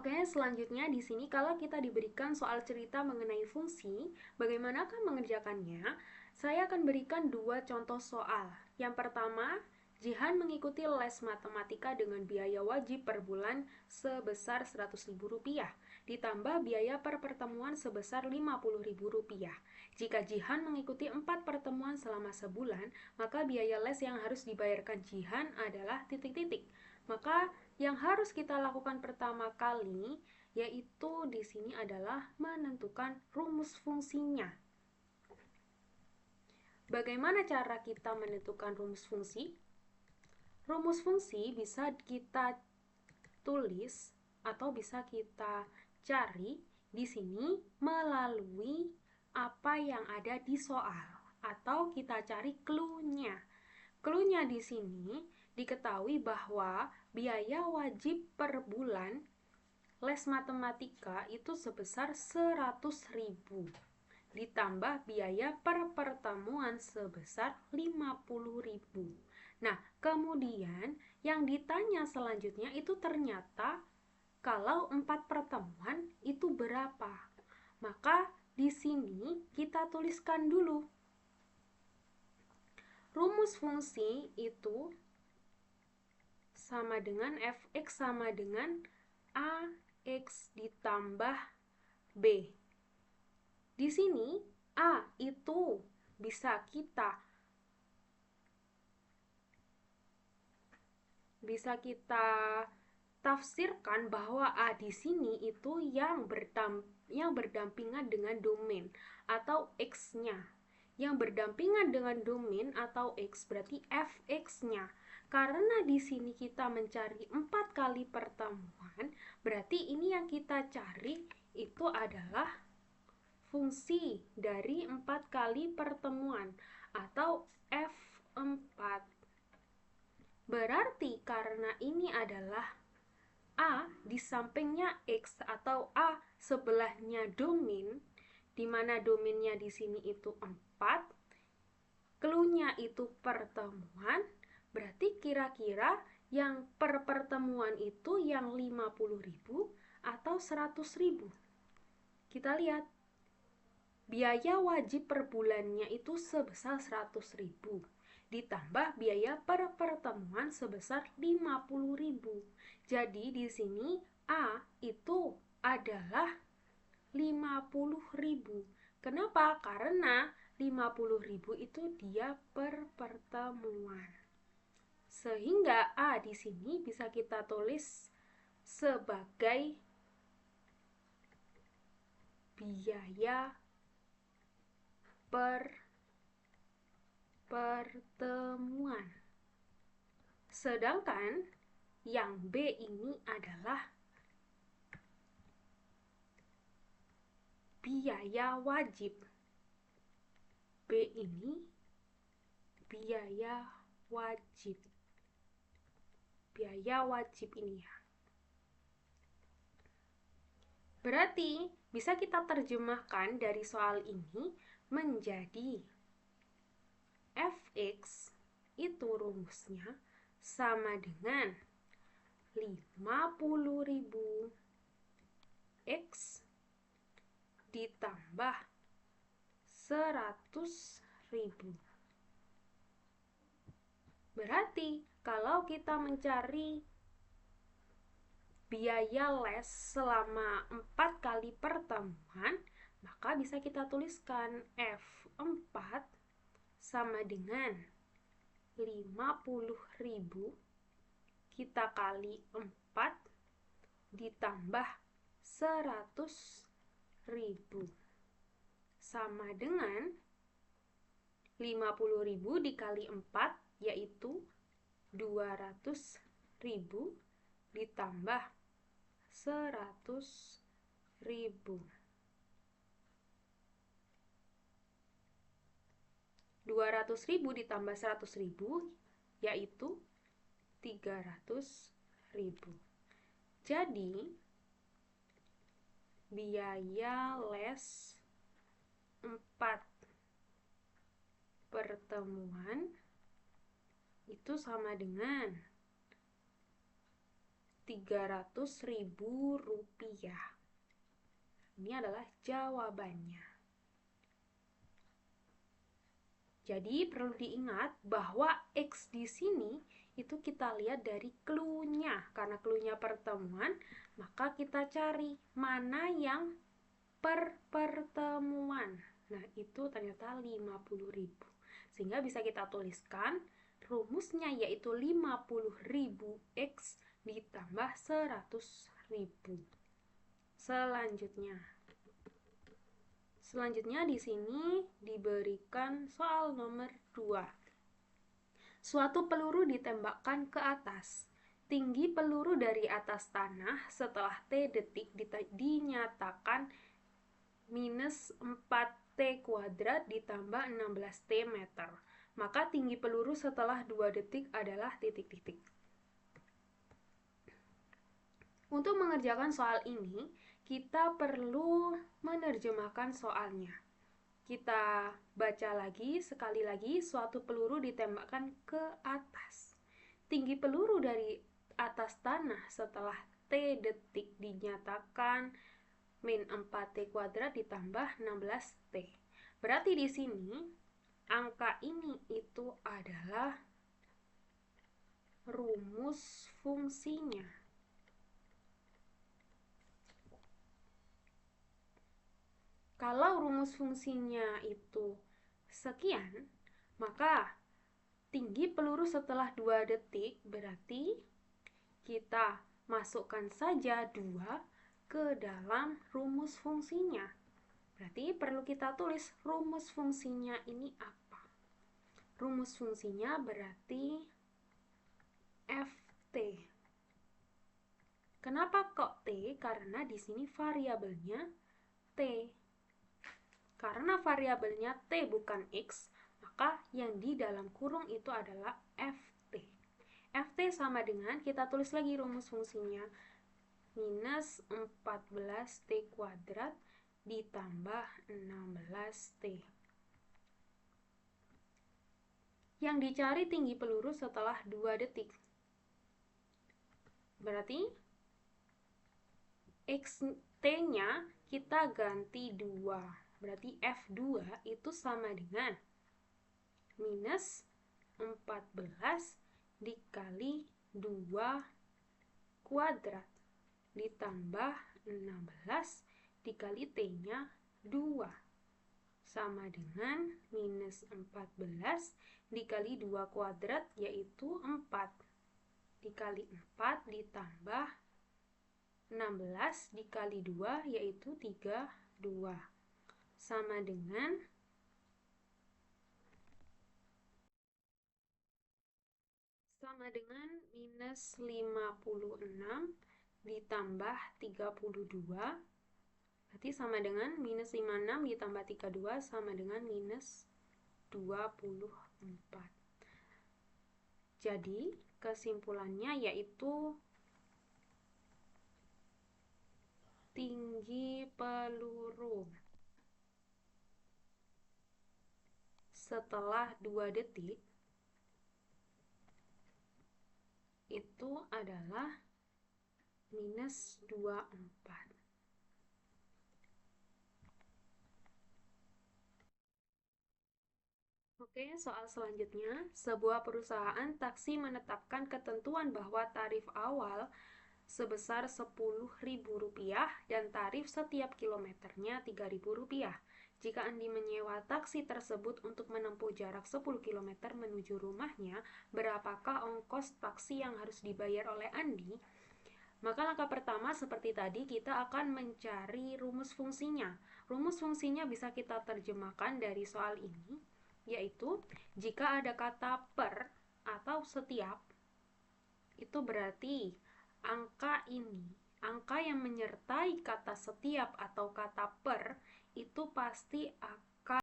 Oke, selanjutnya di sini kalau kita diberikan soal cerita mengenai fungsi, bagaimanakah mengerjakannya? Saya akan berikan dua contoh soal. Yang pertama, Jihan mengikuti les matematika dengan biaya wajib per bulan sebesar Rp100.000, ditambah biaya per pertemuan sebesar Rp50.000. Jika Jihan mengikuti 4 pertemuan selama sebulan, maka biaya les yang harus dibayarkan Jihan adalah titik-titik. Maka yang harus kita lakukan pertama kali yaitu di sini adalah menentukan rumus fungsinya. Bagaimana cara kita menentukan rumus fungsi? Rumus fungsi bisa kita tulis atau bisa kita cari di sini melalui apa yang ada di soal atau kita cari clue-nya. Clue-nya di sini diketahui bahwa biaya wajib per bulan les matematika itu sebesar 100.000 ditambah biaya per pertemuan sebesar 50.000. Nah, kemudian yang ditanya selanjutnya itu ternyata kalau 4 pertemuan itu berapa? Maka di sini kita tuliskan dulu. Rumus fungsi itu sama dengan fx sama dengan ax ditambah b. Di sini a itu bisa kita tafsirkan bahwa a di sini itu yang berdampingan dengan domain atau x-nya. Yang berdampingan dengan domain atau x berarti fx-nya. Karena di sini kita mencari 4 kali pertemuan, berarti ini yang kita cari itu adalah fungsi dari 4 kali pertemuan atau f4. Berarti karena ini adalah a di sampingnya x atau a sebelahnya domain, di mana domainnya di sini itu 4, clue-nya itu pertemuan, berarti kira-kira yang per pertemuan itu yang 50.000 atau 100.000. Kita lihat. Biaya wajib per bulannya itu sebesar 100.000. Ditambah biaya per pertemuan sebesar 50.000. Jadi di sini A itu adalah 50.000. Kenapa? Karena 50.000 itu dia per pertemuan. Sehingga A di sini bisa kita tulis sebagai biaya per pertemuan. Sedangkan yang B ini adalah biaya wajib. B ini biaya wajib. Biaya wajib ini ya. Berarti bisa kita terjemahkan dari soal ini menjadi fx itu rumusnya sama dengan 50.000 x ditambah 100.000. Berarti kalau kita mencari biaya les selama 4 kali pertemuan, maka bisa kita tuliskan F4 sama dengan 50.000 kita kali 4 ditambah 100.000 sama dengan 50.000 dikali 4 yaitu 200.000 ditambah 100.000. 200.000 ditambah 100.000 yaitu 300.000. Jadi biaya les 4 pertemuan itu sama dengan Rp300.000. Ini adalah jawabannya. Jadi perlu diingat bahwa X di sini itu kita lihat dari clue-nya. Karena clue-nya pertemuan, maka kita cari mana yang per pertemuan. Nah, itu ternyata 50.000. Sehingga bisa kita tuliskan rumusnya yaitu 50.000 X ditambah 100.000. Selanjutnya di sini diberikan soal nomor 2. Suatu peluru ditembakkan ke atas. Tinggi peluru dari atas tanah setelah T detik dinyatakan minus 4T kuadrat ditambah 16T meter. Maka tinggi peluru setelah 2 detik adalah titik-titik. Untuk mengerjakan soal ini, kita perlu menerjemahkan soalnya. Kita baca lagi, sekali lagi, suatu peluru ditembakkan ke atas. Tinggi peluru dari atas tanah setelah T detik dinyatakan min 4T kuadrat ditambah 16T. Berarti di sini, angka ini itu adalah rumus fungsinya. Kalau rumus fungsinya itu sekian, maka tinggi peluru setelah 2 detik berarti kita masukkan saja 2 ke dalam rumus fungsinya. Berarti perlu kita tulis rumus fungsinya ini apa. Rumus fungsinya berarti Ft. Kenapa kok T? Karena di sini variabelnya T. Karena variabelnya T bukan X, maka yang di dalam kurung itu adalah Ft. Ft sama dengan, kita tulis lagi rumus fungsinya, minus 14T kuadrat ditambah 16T. Yang dicari tinggi peluru setelah 2 detik. Berarti T-nya kita ganti 2. Berarti F2 itu sama dengan minus 14 dikali 2 kuadrat ditambah 16 dikali T-nya 2 sama dengan minus 14 dikali 2 kuadrat yaitu 4 dikali 4 ditambah 16 dikali 2 yaitu 32 sama dengan minus 56 ditambah 32 berarti sama dengan minus 56 ditambah 32 sama dengan minus 24. Jadi kesimpulannya yaitu tinggi peluru setelah 2 detik itu adalah minus 24. Oke, soal selanjutnya. Sebuah perusahaan taksi menetapkan ketentuan bahwa tarif awal sebesar Rp10.000 dan tarif setiap kilometernya Rp3.000. Jika Andi menyewa taksi tersebut untuk menempuh jarak 10 km menuju rumahnya, berapakah ongkos taksi yang harus dibayar oleh Andi? Maka langkah pertama seperti tadi kita akan mencari rumus fungsinya. Rumus fungsinya bisa kita terjemahkan dari soal ini, yaitu jika ada kata per atau setiap, itu berarti angka ini, angka yang menyertai kata setiap atau kata per, itu pasti akan